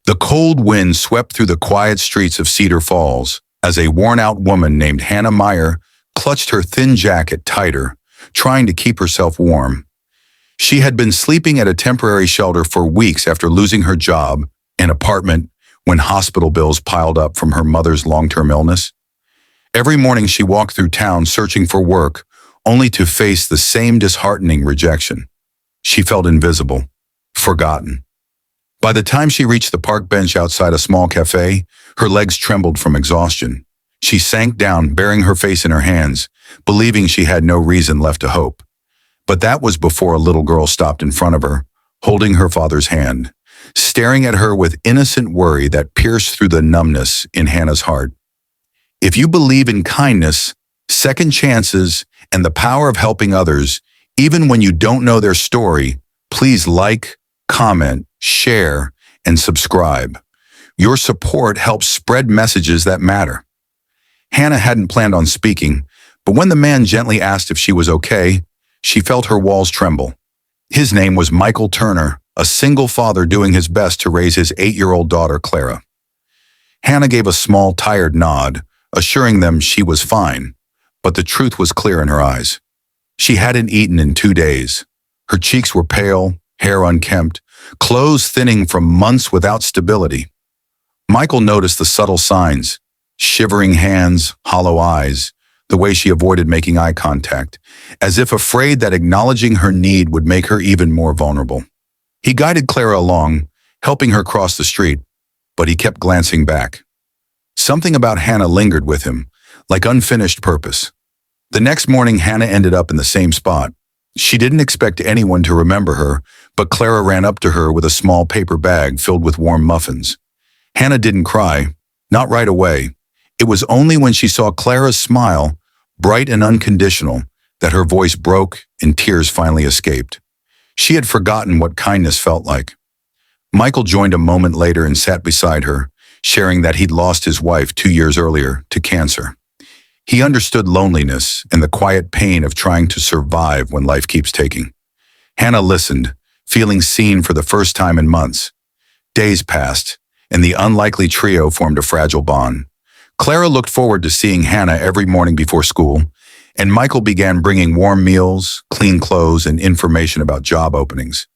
The cold wind swept through the quiet streets of Cedar Falls as a worn-out woman named Hannah Meyer clutched her thin jacket tighter, trying to keep herself warm. She had been sleeping at a temporary shelter for weeks after losing her job and apartment when hospital bills piled up from her mother's long-term illness. Every morning she walked through town searching for work, only to face the same disheartening rejection. She felt invisible, forgotten. By the time she reached the park bench outside a small cafe, her legs trembled from exhaustion. She sank down, burying her face in her hands, believing she had no reason left to hope. But that was before a little girl stopped in front of her, holding her father's hand, staring at her with innocent worry that pierced through the numbness in Hannah's heart. If you believe in kindness, second chances, and the power of helping others, even when you don't know their story, please like, comment, share, and subscribe. Your support helps spread messages that matter. Hannah hadn't planned on speaking, but when the man gently asked if she was okay, she felt her walls tremble. His name was Michael Turner, a single father doing his best to raise his 8-year-old daughter, Clara. Hannah gave a small, tired nod, assuring them she was fine, but the truth was clear in her eyes. She hadn't eaten in 2 days. Her cheeks were pale, hair unkempt, clothes thinning from months without stability. Michael noticed the subtle signs: shivering hands, hollow eyes, the way she avoided making eye contact, as if afraid that acknowledging her need would make her even more vulnerable. He guided Clara along, helping her cross the street, but he kept glancing back. Something about Hannah lingered with him, like unfinished purpose. The next morning, Hannah ended up in the same spot. She didn't expect anyone to remember her, but Clara ran up to her with a small paper bag filled with warm muffins. Hannah didn't cry, not right away. It was only when she saw Clara's smile, bright and unconditional, that her voice broke and tears finally escaped. She had forgotten what kindness felt like. Michael joined a moment later and sat beside her, sharing that he'd lost his wife 2 years earlier to cancer. He understood loneliness and the quiet pain of trying to survive when life keeps taking. Hannah listened, feeling seen for the first time in months. Days passed, and the unlikely trio formed a fragile bond. Clara looked forward to seeing Hannah every morning before school, and Michael began bringing warm meals, clean clothes, and information about job openings.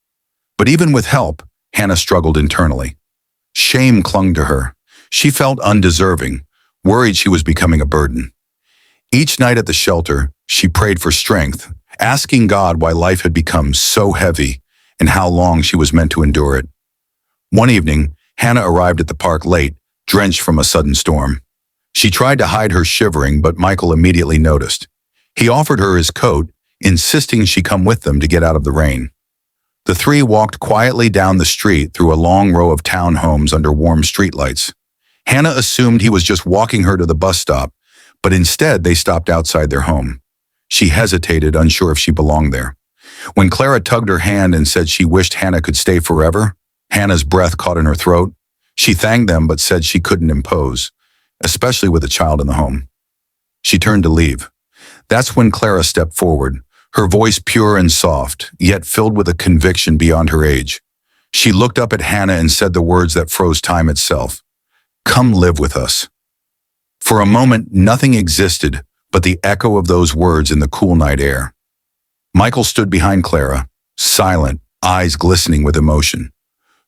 But even with help, Hannah struggled internally. Shame clung to her. She felt undeserving, worried she was becoming a burden. Each night at the shelter, she prayed for strength, asking God why life had become so heavy and how long she was meant to endure it. One evening, Hannah arrived at the park late, drenched from a sudden storm. She tried to hide her shivering, but Michael immediately noticed. He offered her his coat, insisting she come with them to get out of the rain. The three walked quietly down the street through a long row of townhomes under warm streetlights. Hannah assumed he was just walking her to the bus stop, but instead they stopped outside their home. She hesitated, unsure if she belonged there. When Clara tugged her hand and said she wished Hannah could stay forever, Hannah's breath caught in her throat. She thanked them but said she couldn't impose, especially with a child in the home. She turned to leave. That's when Clara stepped forward, her voice pure and soft, yet filled with a conviction beyond her age. She looked up at Hannah and said the words that froze time itself. "Come live with us." For a moment, nothing existed but the echo of those words in the cool night air. Michael stood behind Clara, silent, eyes glistening with emotion.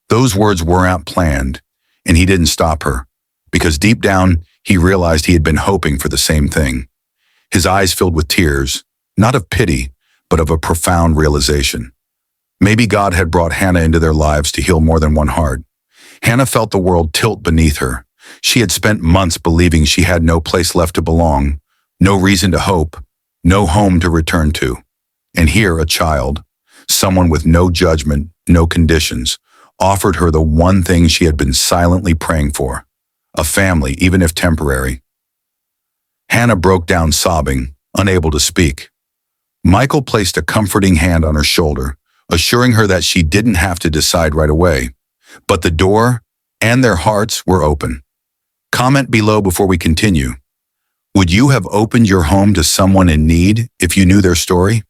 Those words weren't planned, and he didn't stop her, because deep down, he realized he had been hoping for the same thing. His eyes filled with tears, not of pity, but of a profound realization. Maybe God had brought Hannah into their lives to heal more than one heart. Hannah felt the world tilt beneath her. She had spent months believing she had no place left to belong, no reason to hope, no home to return to. And here a child, someone with no judgment, no conditions, offered her the one thing she had been silently praying for, a family, even if temporary. Hannah broke down sobbing, unable to speak. Michael placed a comforting hand on her shoulder, assuring her that she didn't have to decide right away. But the door and their hearts were open. Comment below before we continue. Would you have opened your home to someone in need if you knew their story?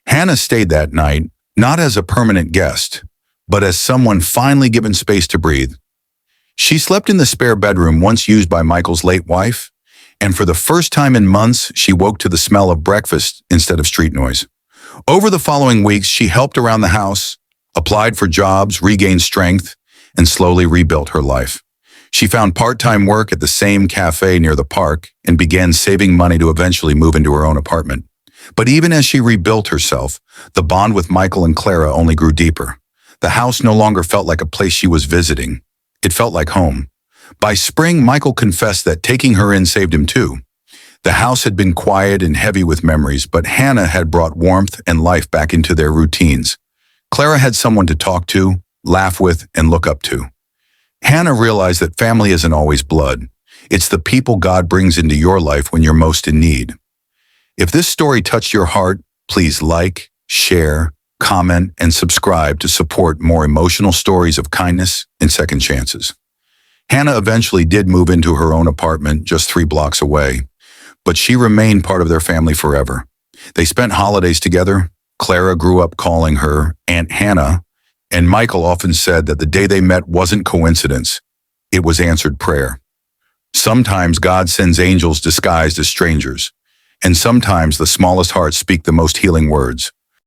Hannah stayed that night, not as a permanent guest, but as someone finally given space to breathe. She slept in the spare bedroom once used by Michael's late wife, and for the first time in months, she woke to the smell of breakfast instead of street noise. Over the following weeks, she helped around the house, applied for jobs, regained strength, and slowly rebuilt her life. She found part-time work at the same cafe near the park and began saving money to eventually move into her own apartment. But even as she rebuilt herself, the bond with Michael and Clara only grew deeper. The house no longer felt like a place she was visiting. It felt like home. By spring, Michael confessed that taking her in saved him too. The house had been quiet and heavy with memories, but Hannah had brought warmth and life back into their routines. Clara had someone to talk to, laugh with, and look up to. Hannah realized that family isn't always blood. It's the people God brings into your life when you're most in need. If this story touched your heart, please like, share, comment, and subscribe to support more emotional stories of kindness and second chances. Hannah eventually did move into her own apartment just 3 blocks away, but she remained part of their family forever. They spent holidays together. Clara grew up calling her Aunt Hannah, and Michael often said that the day they met wasn't coincidence, it was answered prayer. Sometimes God sends angels disguised as strangers, and sometimes the smallest hearts speak the most healing words.